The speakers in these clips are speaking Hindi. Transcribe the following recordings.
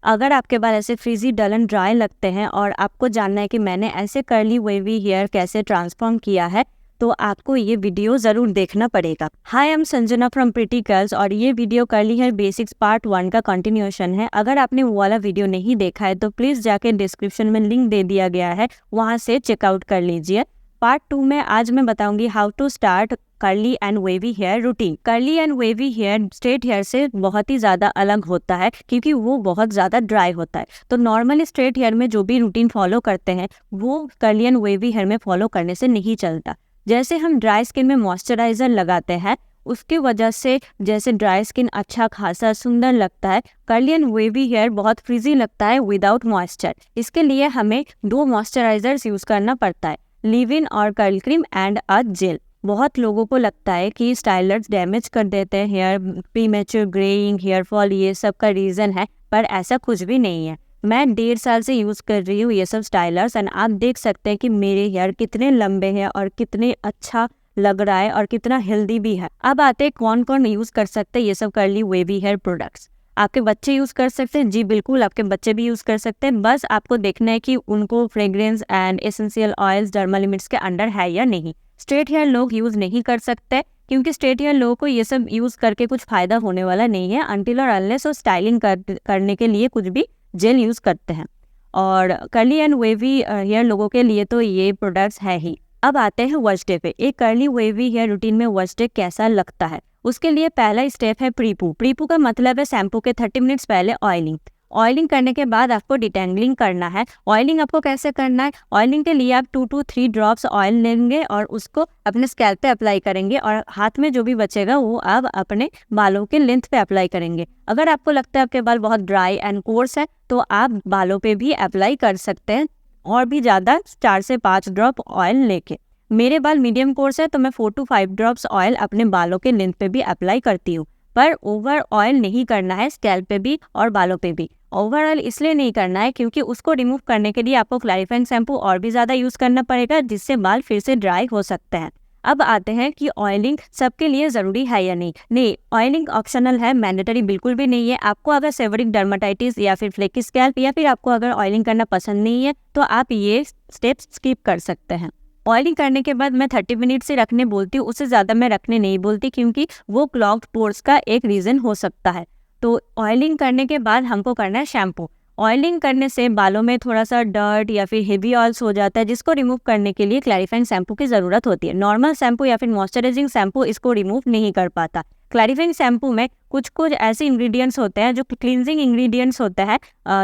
अगर आपके बाल ऐसे फ्रीजी डल एंड ड्राई लगते हैं और आपको जानना है कि मैंने ऐसे कर्ली वेवी हेयर कैसे ट्रांसफॉर्म किया है, तो आपको ये वीडियो ज़रूर देखना पड़ेगा। Hi, I am Sanjana from pretty girls और ये video curly hair basics part 1 का कंटिन्यूएशन है। अगर आपने वो वाला वीडियो नहीं देखा है तो प्लीज़ जाके डिस्क्रिप्शन में लिंक दे दिया गया है, वहाँ से चेकआउट कर लीजिए। पार्ट 2 में आज मैं बताऊंगी how to start curly and wavy hair routine. Curly and wavy hair straight hair से बहुत ही ज़्यादा अलग होता है क्योंकि वो बहुत ज़्यादा ड्राई होता है। तो नॉर्मली स्ट्रेट हेयर में जो भी रूटीन फॉलो करते हैं वो कर्ली एंड वेवी हेयर में फॉलो करने से नहीं चलता। जैसे हम ड्राई स्किन में मॉइस्चराइजर लगाते हैं, उसकी वजह से जैसे ड्राई स्किन अच्छा खासा सुंदर लगता है, कर्ली एंड वेवी हेयर बहुत फ्रीजी लगता है विदाउट मॉइस्चर। इसके लिए हमें 2 मॉइस्चराइजर्स यूज़ करना पड़ता है, लीव इन और curl cream and a gel. बहुत लोगों को लगता है कि स्टाइलर्स डैमेज कर देते हैं hair, premature greying, hair fall, ये सब का रीज़न है, पर ऐसा कुछ भी नहीं है। मैं 1.5 साल से यूज़ कर रही हूँ ये सब स्टाइलर्स एंड आप देख सकते हैं कि मेरे हेयर कितने लंबे हैं और कितने अच्छा लग रहा है और कितना हेल्दी भी है। अब आते हैं कौन कौन यूज़ कर सकते हैं ये सब कर्ली वेवी हेयर प्रोडक्ट्स। आपके बच्चे यूज़ कर सकते हैं, जी बिल्कुल आपके बच्चे भी यूज़ कर सकते हैं। बस आपको देखना है कि उनको fragrance and essential oils derma limits के अंडर है या नहीं। स्ट्रेट हेयर लोग यूज़ नहीं कर सकते क्योंकि स्ट्रेट हेयर लोगों को ये सब यूज़ करके कुछ फ़ायदा होने वाला नहीं है अनटिल और अनलेस वो स्टाइलिंग करने के लिए कुछ भी जेल यूज़ करते हैं। और कर्ली एंड वेवी हेयर लोगों के लिए तो ये प्रोडक्ट्स है ही। अब आते हैं वॉश डे पे। एक कर्ली वेवी हेयर रूटीन में वॉश डे कैसा लगता है, उसके लिए पहला स्टेप है प्रीपू। प्रीपू का मतलब है शैम्पू के 30 मिनट्स पहले ऑयलिंग। ऑयलिंग करने के बाद आपको डिटेंगलिंग करना है। ऑयलिंग आपको कैसे करना है, ऑयलिंग के लिए आप 2 to 3 ड्रॉप्स ऑयल लेंगे और उसको अपने स्कैल्प पे अप्लाई करेंगे और हाथ में जो भी बचेगा वो आप अपने बालों के लेंथ पे अप्लाई करेंगे। अगर आपको लगता है आपके बाल बहुत ड्राई एंड कोर्स है तो आप बालों पे भी अप्लाई कर सकते हैं और भी ज़्यादा 4 से 5 ड्रॉप ऑयल लेके। मेरे बाल मीडियम कोर्स है तो मैं 4 to 5 ड्रॉप्स ऑयल अपने बालों के लेंथ पे भी अप्लाई करती हूँ, पर ओवर ऑयल नहीं करना है स्कैल्प पे भी और बालों पे भी। ओवरऑल इसलिए नहीं करना है क्योंकि उसको रिमूव करने के लिए आपको क्लैरिफाइंग शैम्पू और भी ज़्यादा यूज़ करना पड़ेगा जिससे बाल फिर से ड्राई हो सकते हैं। अब आते हैं कि ऑयलिंग सबके लिए ज़रूरी है या नहीं। नहीं, ऑयलिंग ऑप्शनल है, मैंडेटरी बिल्कुल भी नहीं है। आपको अगर सेवरिक डर्माटाइटिस या फिर फ्लेकी स्कैल्प या फिर आपको अगर ऑयलिंग करना पसंद नहीं है तो आप ये स्टेप्स स्किप कर सकते हैं। ऑयलिंग करने के बाद मैं 30 मिनट से रखने बोलती हूँ, उससे ज़्यादा मैं रखने नहीं बोलती क्योंकि वो क्लॉग्ड पोर्स का एक रीज़न हो सकता है। तो ऑयलिंग करने के बाद हमको करना है शैम्पू। ऑयलिंग करने से बालों में थोड़ा सा डर्ट या फिर हेवी ऑयल्स हो जाता है जिसको रिमूव करने के लिए क्लैरिफाइंग शैम्पू की ज़रूरत होती है। नॉर्मल शैम्पू या फिर मॉइस्चराइजिंग शैम्पू इसको रिमूव नहीं कर पाता। क्लैरिफाइंग शैम्पू में कुछ ऐसे इंग्रेडिएंट्स होते हैं जो क्लींजिंग इंग्रेडिएंट्स होते हैं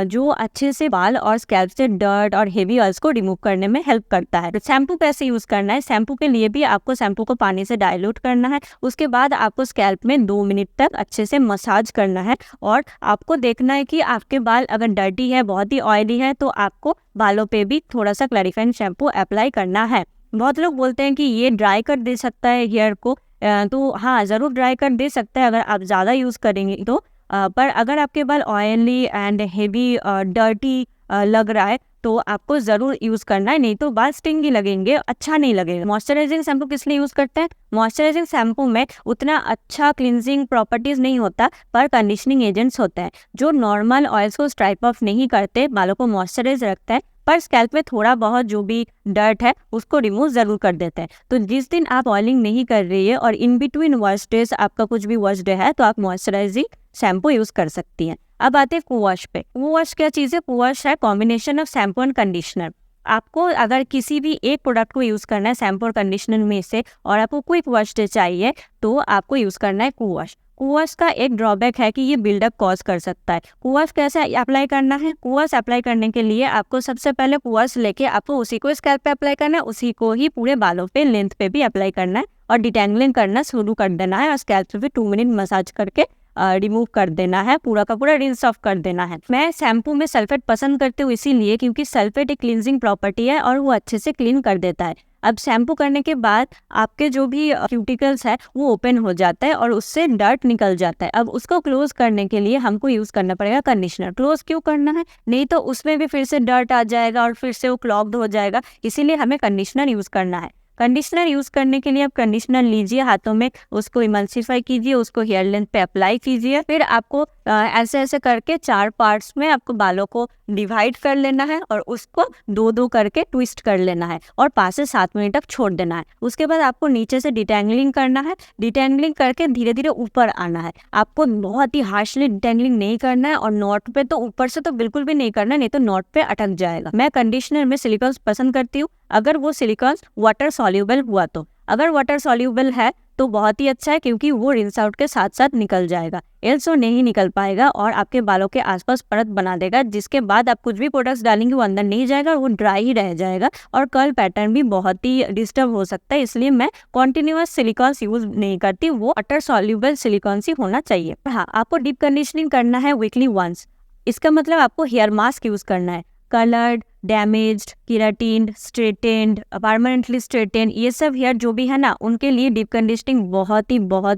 जो अच्छे से बाल और स्कैल्प से डर्ट और हेवी ऑयल्स को रिमूव करने में हेल्प करता है। तो शैम्पू कैसे यूज़ करना है, शैम्पू के लिए भी आपको शैम्पू को पानी से डाइल्यूट करना है। उसके बाद आपको स्कैल्प में 2 मिनट तक अच्छे से मसाज करना है और आपको देखना है कि आपके बाल अगर डर्टी है, बहुत ही ऑयली है, तो आपको बालों पे भी थोड़ा सा क्लैरिफाइंग शैम्पू अप्लाई करना है। बहुत लोग बोलते हैं कि ये ड्राई कर दे सकता है हेयर को, तो हाँ ज़रूर ड्राई कर दे सकता है अगर आप ज़्यादा यूज़ करेंगे तो। पर अगर आपके बाल ऑयली एंड हेवी डर्टी लग रहा है तो आपको ज़रूर यूज़ करना है, नहीं तो बाल स्टिंगी लगेंगे, अच्छा नहीं लगेगा। मॉइस्चराइजिंग शैम्पू किस लिए यूज़ करते हैं, मॉइस्चराइजिंग शैम्पू में उतना अच्छा क्लिनजिंग प्रॉपर्टीज़ नहीं होता पर कंडीशनिंग एजेंट्स होते हैं जो नॉर्मल ऑयल्स को स्ट्राइप ऑफ नहीं करते, बालों को मॉइस्चराइज रखता है पर स्कैल्प में थोड़ा बहुत जो भी डर्ट है उसको रिमूव ज़रूर कर देते हैं। तो जिस दिन आप ऑयलिंग नहीं कर रही है और इन बिटवीन वॉश डेज आपका कुछ भी वॉश डे है तो आप मॉइस्चराइजिंग शैम्पू यूज़ कर सकती हैं। अब आते हैं को-वॉश पे। को-वॉश क्या चीज़ है, को-वॉश है combination of shampoo and conditioner. आपको अगर किसी भी एक प्रोडक्ट को यूज़ करना है शैम्पू और कंडीशनर में से और आपको क्विक वॉश डे चाहिए तो आपको यूज़ करना है को-वॉश। को-वॉश का एक ड्रॉबैक है कि ये बिल्डअप कॉज कर सकता है। को-वॉश कैसे अप्लाई करना है, को-वॉश अप्लाई करने के लिए आपको सबसे पहले को-वॉश लेके आपको उसी को स्कैल्प पे अप्लाई करना है, उसी को ही पूरे बालों पे लेंथ पे भी अप्लाई करना है और डिटेंगलिंग करना शुरू कर देना है और स्कैल्प पे भी 2 मिनट मसाज करके रिमूव कर देना है, पूरा का पूरा रिंस ऑफ कर देना है। मैं शैम्पू में सल्फेट पसंद करती हूँ इसीलिए क्योंकि सल्फेट एक क्लींजिंग प्रॉपर्टी है और वो अच्छे से क्लीन कर देता है। अब शैम्पू करने के बाद आपके जो भी क्यूटिकल्स है वो ओपन हो जाता है और उससे डर्ट निकल जाता है। अब उसको क्लोज करने के लिए हमको यूज़ करना पड़ेगा कंडीशनर। क्लोज क्यों करना है, नहीं तो उसमें भी फिर से डर्ट आ जाएगा और फिर से वो क्लॉग्ड हो जाएगा, इसीलिए हमें कंडीशनर यूज़ करना है। कंडीशनर यूज़ करने के लिए आप कंडीशनर लीजिए, हाथों में उसको इमल्सिफाई कीजिए, उसको हेयर लेंथ पे अप्लाई कीजिए, फिर आपको ऐसे ऐसे करके 4 पार्ट्स में आपको बालों को डिवाइड कर लेना है और उसको 2-2 करके ट्विस्ट कर लेना है और 5 से 7 मिनट तक छोड़ देना है। उसके बाद आपको नीचे से डिटेंगलिंग करना है। डिटेंगलिंग करके धीरे धीरे ऊपर आना है। आपको बहुत ही हार्शली डिटेंगलिंग नहीं करना है और नॉट पे तो ऊपर से तो बिल्कुल भी नहीं करना है, नहीं तो नॉट पे अटक जाएगा। मैं कंडीशनर में सिलिकॉन्स पसंद करती हूँ, अगर वो सिलिकॉन्स वाटर सॉल्यूबल हुआ तो। अगर वाटर सॉल्यूबल है तो बहुत ही अच्छा है, क्योंकि वो रिंस आउट के साथ साथ निकल जाएगा, एल्स वो नहीं निकल पाएगा और आपके बालों के आसपास परत बना देगा, जिसके बाद आप कुछ भी प्रोडक्ट्स डालेंगे वो अंदर नहीं जाएगा, वो ड्राई ही रह जाएगा और कर्ल पैटर्न भी बहुत ही डिस्टर्ब हो सकता है। इसलिए मैं कॉन्टिन्यूअस सिलिकॉन्स यूज नहीं करती, वो वाटर सॉल्यूबल सिलिकॉन्स ही होना चाहिए। हाँ, आपको डीप कंडीशनिंग करना है वीकली वंस। इसका मतलब आपको हेयर मास्क यूज करना है। कलर्ड, डैमेज्ड, केराटिन, स्ट्रेटेंड, परमानेंटली स्ट्रेटेंड, ये सब हेयर जो भी है ना, उनके लिए डीप कंडीशनिंग बहुत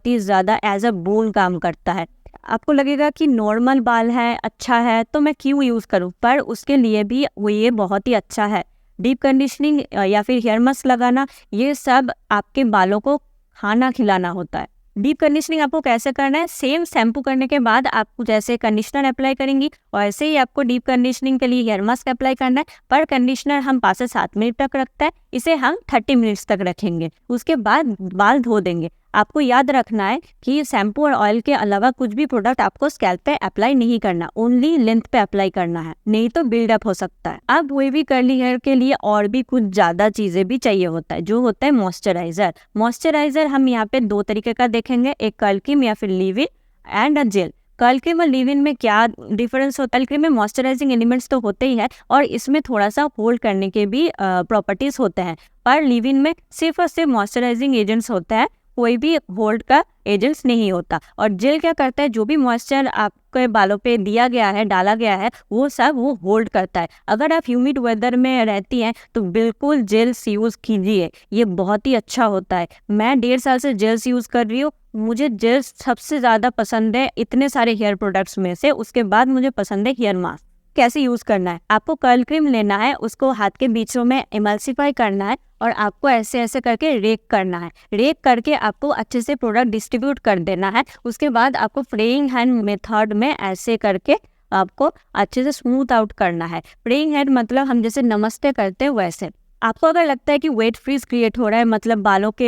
ही ज़्यादा एज अ बोल काम करता है। आपको लगेगा कि नॉर्मल बाल है, अच्छा है, तो मैं क्यों यूज़ करूं, पर उसके लिए भी वो ये बहुत ही अच्छा है। डीप कंडीशनिंग या फिर हेयर मास्क लगाना, ये सब आपके बालों को खाना खिलाना होता है। डीप कंडीशनिंग आपको कैसे करना है, सेम शैम्पू करने के बाद आपको जैसे कंडीशनर अप्लाई करेंगी वैसे ही आपको डीप कंडीशनिंग के लिए हेयर मास्क अप्लाई करना है। पर कंडीशनर हम 5 से 7 मिनट तक रखते हैं, इसे हम 30 मिनट्स तक रखेंगे। उसके बाद बाल धो देंगे। आपको याद रखना है कि शैम्पू और ऑयल के अलावा कुछ भी प्रोडक्ट आपको स्कैल्प पे अप्लाई नहीं करना, ओनली लेंथ पे अप्लाई करना है, नहीं तो बिल्डअप हो सकता है। अब वेवी कर्ली हेयर के लिए और भी कुछ ज्यादा चीजें भी चाहिए होता है, जो होता है मॉइस्चराइजर। मॉइस्चराइजर हम यहाँ पे 2 तरीके का देखेंगे, एक कर्ल क्रीम या फिर leave in and a gel. Curl cream और लीव इन में क्या डिफरेंस होता है? कर्ल क्रीम में मॉइस्चराइजिंग एलिमेंट्स तो होते ही है और इसमें थोड़ा सा होल्ड करने के भी प्रॉपर्टीज होते हैं, पर लीव इन में सिर्फ और सिर्फ मॉइस्चराइजिंग एजेंट्स होता है, कोई भी होल्ड का एजेंट्स नहीं होता। और जेल क्या करता है, जो भी मॉइस्चर आपके बालों पे दिया गया है, डाला गया है, वो सब वो होल्ड करता है। अगर आप ह्यूमिड वेदर में रहती हैं तो बिल्कुल जेल्स यूज़ कीजिए, ये बहुत ही अच्छा होता है। मैं 1.5 साल से जेल्स यूज़ कर रही हूँ, मुझे जेल्स सबसे ज़्यादा पसंद है इतने सारे हेयर प्रोडक्ट्स में से। उसके बाद मुझे पसंद है हेयर मास्क। कैसे यूज करना है, आपको कर्ल क्रीम लेना है, उसको हाथ के बीचों में इमल्सिफाई करना है और आपको ऐसे ऐसे करके रेक करना है। रेक करके आपको अच्छे से प्रोडक्ट डिस्ट्रीब्यूट कर देना है। उसके बाद आपको प्लेइंग हैंड मेथड में ऐसे करके आपको अच्छे से स्मूथ आउट करना है। प्लेइंग हैंड मतलब हम जैसे नमस्ते करते हैं वैसे। आपको अगर लगता है कि वेट फ्रीज क्रिएट हो रहा है, मतलब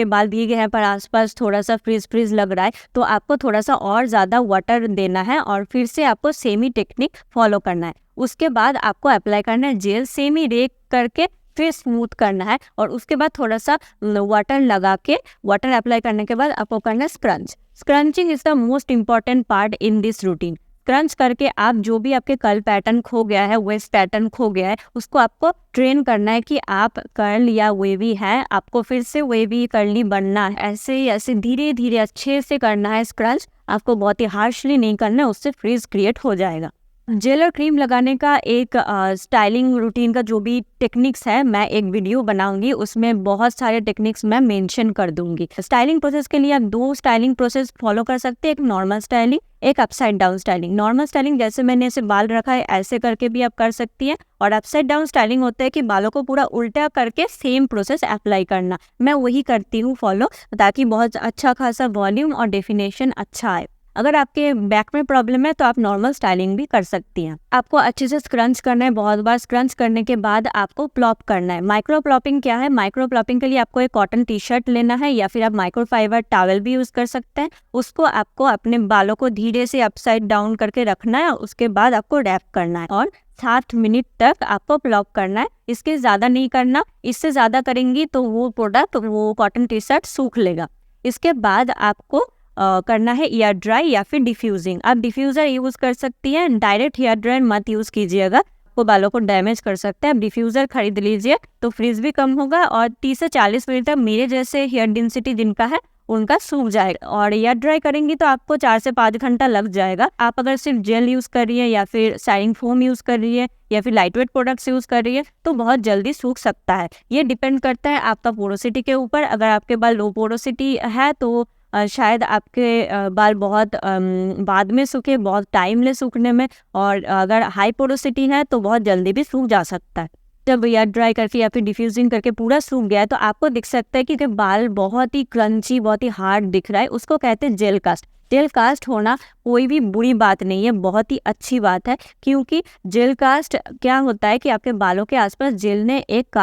बाल भीगे हैं पर आसपास थोड़ा सा फ्रीज लग रहा है, तो आपको थोड़ा सा और ज़्यादा वाटर देना है और फिर से आपको सेम ही टेक्निक फॉलो करना है। उसके बाद आपको अप्लाई करना है जेल, सेम ही रेक करके फिर स्मूथ करना है और उसके बाद थोड़ा सा वाटर लगा के, वाटर अप्लाई करने के बाद आपको करना है scrunch. Scrunching is the most important part in this routine. Crunch करके आप जो भी आपके कर्ल पैटर्न खो गया है, वेस्ट पैटर्न खो गया है, उसको आपको ट्रेन करना है कि आप कर्ल या वेवी है, आपको फिर से वेवी कर्ली बनना है। ऐसे धीरे धीरे अच्छे से करना है स्क्रंच, आपको बहुत ही हार्शली नहीं करना है, उससे फ्रीज क्रिएट हो जाएगा। जेल और क्रीम लगाने का एक स्टाइलिंग रूटीन का जो भी टेक्निक्स है, मैं एक वीडियो बनाऊंगी, उसमें बहुत सारे टेक्निक्स मैं मेंशन कर दूंगी। स्टाइलिंग प्रोसेस के लिए आप 2 स्टाइलिंग प्रोसेस फॉलो कर सकते हैं, एक नॉर्मल स्टाइलिंग, एक upside down styling. Normal styling जैसे मैंने ऐसे बाल रखा है ऐसे करके भी आप कर सकती हैं, और अपसाइड डाउन स्टाइलिंग होता है कि बालों को पूरा उल्टा करके सेम प्रोसेस अप्लाई करना। मैं वही करती हूँ फॉलो, ताकि बहुत अच्छा खासा वॉल्यूम और डेफिनेशन अच्छा आए। अगर आपके बैक में प्रॉब्लम है तो आप नॉर्मल स्टाइलिंग भी कर सकती हैं। आपको अच्छे से स्क्रंच करना है, बहुत बार स्क्रंच करने के बाद आपको प्लॉप करना है। माइक्रो प्लॉपिंग क्या है? माइक्रो प्लॉपिंग के लिए आपको एक कॉटन टी शर्ट लेना है या फिर आप माइक्रोफाइबर टॉवल भी यूज कर सकते हैं। उसको आपको अपने बालों को धीरे से अपसाइड डाउन करके रखना है, उसके बाद आपको रैप करना है और 7 मिनट तक आपको प्लॉप करना है। इसके ज्यादा नहीं करना, इससे ज्यादा करेंगी तो वो प्रोडक्ट, वो कॉटन टी शर्ट सूख लेगा। इसके बाद आपको करना है एयर ड्राई या फिर डिफ्यूजिंग। आप डिफ्यूजर यूज कर सकती हैं, डायरेक्ट हेयर ड्रायर मत यूज कीजिएगा, वो बालों को डैमेज कर सकता है। आप डिफ्यूजर खरीद लीजिए तो फ्रीज भी कम होगा और 30 से 40 मिनट तक मेरे जैसे हेयर डेंसिटी जिनका है उनका सूख जाएगा। और एयर ड्राई करेंगी तो आपको 4 से 5 घंटा लग जाएगा। आप अगर सिर्फ जेल यूज कर रही है या फिर स्टाइलिंग फोम यूज कर रही है या फिर लाइटवेट प्रोडक्ट्स यूज कर रही है तो बहुत जल्दी सूख सकता है। ये डिपेंड करता है आपका पोरोसिटी के ऊपर। अगर आपके बाल लो पोरोसिटी है तो शायद आपके बाल बहुत बाद में सूखे, बहुत टाइम ले सूखने में, और अगर हाई पोरोसिटी है तो बहुत जल्दी भी सूख जा सकता है। जब एयर ड्राई करके या फिर डिफ्यूजिंग करके पूरा सूख गया है तो आपको दिख सकता है कि बाल बहुत ही क्रंची, बहुत ही हार्ड दिख रहा है, उसको कहते हैं जेल कास्ट। जेल कास्ट होना कोई भी बुरी बात नहीं है, बहुत ही अच्छी बात है, क्योंकि जेल कास्ट क्या होता है कि आपके बालों के आसपास जेल ने एक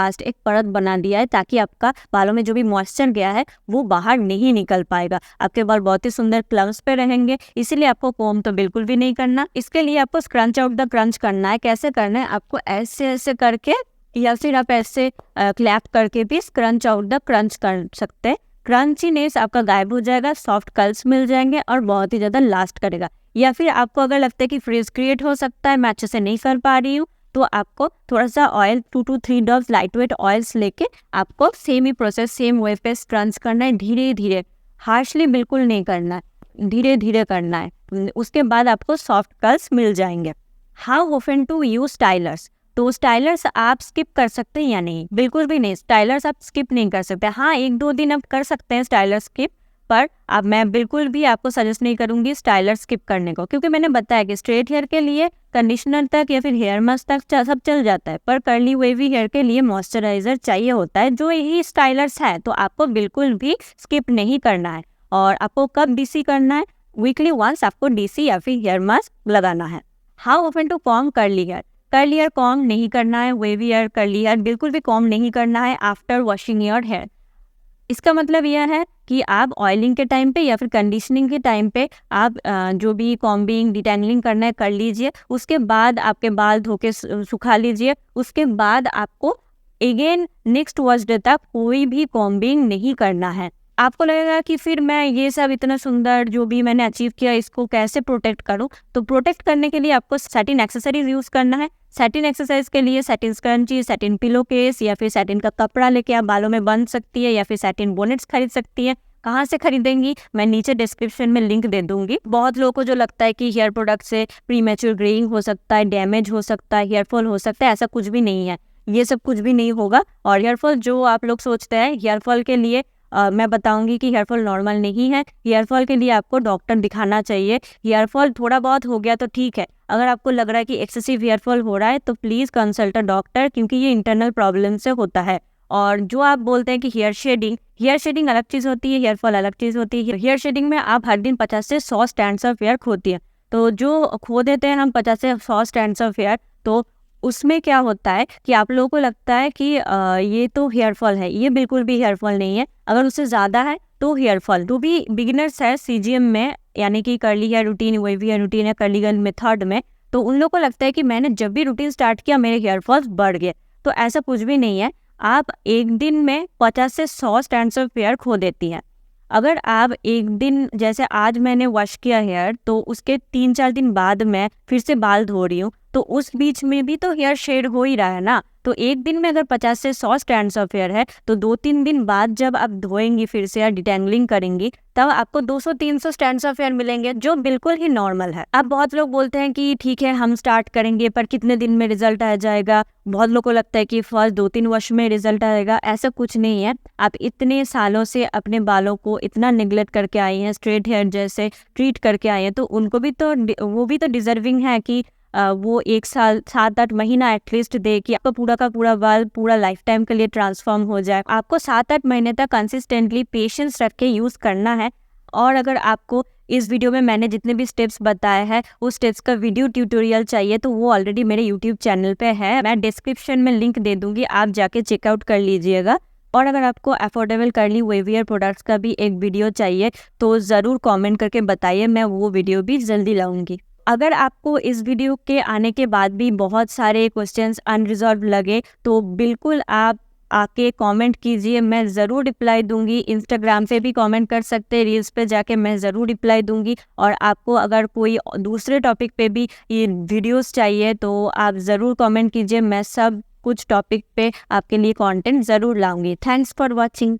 परत बना दिया है, ताकि आपका बालों में जो भी मॉइस्चर गया है वो बाहर नहीं निकल पाएगा। आपके बाल बहुत ही सुंदर क्लम्स पे रहेंगे, इसीलिए आपको कोम तो बिल्कुल भी नहीं करना। इसके लिए आपको स्क्रंच आउट द क्रंच करना है। कैसे करना है? आपको ऐसे ऐसे करके या फिर आप ऐसे क्लैप करके भी स्क्रंच आउट द क्रंच कर सकते हैं। क्रंचीनेस आपका गायब हो जाएगा, सॉफ्ट कर्ल्स मिल जाएंगे और बहुत ही ज़्यादा लास्ट करेगा। या फिर आपको अगर लगता है कि फ्रीज क्रिएट हो सकता है, मैं अच्छे से नहीं कर पा रही हूँ, तो आपको थोड़ा सा oil 2 to 3 drops light weight oils लेके आपको सेम ही प्रोसेस सेम वे पे क्रंच करना है। धीरे धीरे, हार्शली बिल्कुल नहीं करना है, धीरे धीरे करना है। उसके बाद आपको सॉफ्ट कर्ल्स मिल जाएंगे। How often to use stylers? तो स्टाइलर्स आप स्किप कर सकते हैं या नहीं? बिल्कुल भी नहीं, स्टाइलर्स आप स्किप नहीं कर सकते। हाँ, 1-2 दिन आप कर सकते हैं स्टाइलर स्किप, पर अब मैं बिल्कुल भी आपको सजेस्ट नहीं करूंगी स्टाइलर स्किप करने को, क्योंकि मैंने बताया कि स्ट्रेट हेयर के लिए कंडीशनर तक या फिर हेयर मास्क तक सब चल जाता है, पर कर्ली वेवी हेयर के लिए मॉइस्चराइजर चाहिए होता है, जो यही स्टाइलर्स है। तो आपको बिल्कुल भी स्किप नहीं करना है। और आपको कब डीसी करना है? वीकली वंस आपको डीसी या फिर हेयर मास्क लगाना है। How often to comb curly hair? Curly hair comb नहीं करना है, वेवी हेयर कर्ली हेयर बिल्कुल भी कॉम्ब नहीं करना है आफ्टर वॉशिंग योर हेयर। इसका मतलब यह है कि आप ऑयलिंग के टाइम पे या फिर कंडीशनिंग के टाइम पे आप जो भी कॉम्बिंग डिटेंगलिंग करना है कर लीजिए। उसके बाद आपके बाल धो के सुखा लीजिए। उसके बाद आपको अगेन नेक्स्ट वॉश डे तक कोई भी कॉम्बिंग नहीं करना है। आपको लगेगा कि फिर मैं ये सब इतना सुंदर जो भी मैंने अचीव किया इसको कैसे प्रोटेक्ट करूं? तो प्रोटेक्ट करने के लिए आपको सैटिन एक्सेसरीज यूज करना है। सैटिन एक्सरसाइज के लिए satin scrunchie, satin pillow case या फिर सैटिन का कपड़ा लेके आप बालों में बंध सकती है, या फिर सैटिन बोनेट्स खरीद सकती है। कहाँ से खरीदेंगी? मैं नीचे डिस्क्रिप्शन में लिंक दे दूंगी। बहुत लोगों को जो लगता है कि हेयर प्रोडक्ट से प्रीमेच्योर ग्रेइंग हो सकता है, डैमेज हो सकता है, हेयरफॉल हो सकता है, ऐसा कुछ भी नहीं है। ये सब कुछ भी नहीं होगा। और हेयरफॉल जो आप लोग सोचते हैं, हेयरफॉल के लिए मैं बताऊंगी कि हेयरफॉल नॉर्मल नहीं है। हेयरफॉल के लिए आपको डॉक्टर दिखाना चाहिए। हेयरफॉल थोड़ा बहुत हो गया तो ठीक है, अगर आपको लग रहा है कि एक्सेसिव हेयरफॉल हो रहा है तो प्लीज़ कंसल्ट अ डॉक्टर, क्योंकि ये इंटरनल प्रॉब्लम से होता है। और जो आप बोलते हैं कि हेयर शेडिंग अलग चीज़ होती है, हेयरफॉल अलग चीज़ होती है। हेयर शेडिंग में आप हर दिन 50 से 100 स्टैंड्स ऑफ हेयर खोती है। तो जो खो देते हैं हम 50 से 100 स्टैंड्स ऑफ हेयर, तो उसमें क्या होता है कि आप लोगों को लगता है कि ये तो हेयरफॉल है। ये बिल्कुल भी हेयरफॉल नहीं है। अगर उससे ज़्यादा है तो हेयरफॉल। जो भी बिगिनर्स है सीजीएम में, यानी कि curly hair routine, wavy hair routine या कर्ली गर्ल मेथड में, तो उन लोगों को लगता है कि मैंने जब भी रूटीन स्टार्ट किया मेरे हेयरफॉल्स बढ़ गए। तो ऐसा कुछ भी नहीं है। आप एक दिन में 50 से 100 स्टैंड्स ऑफ हेयर खो देती हैं। अगर आप एक दिन, जैसे आज मैंने वॉश किया हेयर, तो उसके 3-4 दिन बाद मैं फिर से बाल धो रही हूँ, तो उस बीच में भी तो हेयर शेड हो ही रहा है ना। तो एक दिन में अगर 50 से 100 स्टैंड्स ऑफ हेयर है, तो 2-3 दिन बाद जब आप धोएंगी फिर से या डिटेंगलिंग करेंगी, तब आपको 200-300 स्टैंड्स ऑफ हेयर मिलेंगे, जो बिल्कुल ही नॉर्मल है। अब बहुत लोग बोलते हैं कि ठीक है हम स्टार्ट करेंगे, पर कितने दिन में रिजल्ट आ जाएगा? बहुत लोगों को लगता है कि फर्स्ट 2-3 वॉश में रिजल्ट आएगा। ऐसा कुछ नहीं है। आप इतने सालों से अपने बालों को इतना निगलेक्ट करके आई हैं, स्ट्रेट हेयर जैसे ट्रीट करके आई हैं, तो उनको भी तो, वो भी तो डिजर्विंग है कि वो 1 साल 7-8 महीना एटलीस्ट दे कि आपका पूरा का पूरा बाल पूरा लाइफ टाइम के लिए ट्रांसफॉर्म हो जाए। आपको 7-8 महीने तक कंसिस्टेंटली पेशेंस रख के यूज़ करना है। और अगर आपको इस वीडियो में मैंने जितने भी स्टेप्स बताए हैं उस स्टेप्स का वीडियो ट्यूटोरियल चाहिए, तो वो ऑलरेडी मेरे यूट्यूब चैनल पे है। मैं डिस्क्रिप्शन में लिंक दे दूंगी, आप जाके चेकआउट कर लीजिएगा। और अगर आपको affordable curly wavy hair products का भी एक वीडियो चाहिए तो ज़रूर कमेंट करके बताइए, मैं वो वीडियो भी जल्दी लाऊंगी। अगर आपको इस वीडियो के आने के बाद भी बहुत सारे क्वेश्चंस अनरिजॉल्व लगे तो बिल्कुल आप आके कमेंट कीजिए, मैं ज़रूर रिप्लाई दूंगी। इंस्टाग्राम पे भी कमेंट कर सकते हैं, रील्स पे जाके मैं ज़रूर रिप्लाई दूंगी। और आपको अगर कोई दूसरे टॉपिक पे भी ये वीडियोस चाहिए तो आप ज़रूर कमेंट कीजिए, मैं सब कुछ टॉपिक पे आपके लिए कंटेंट ज़रूर लाऊंगी। Thanks for watching.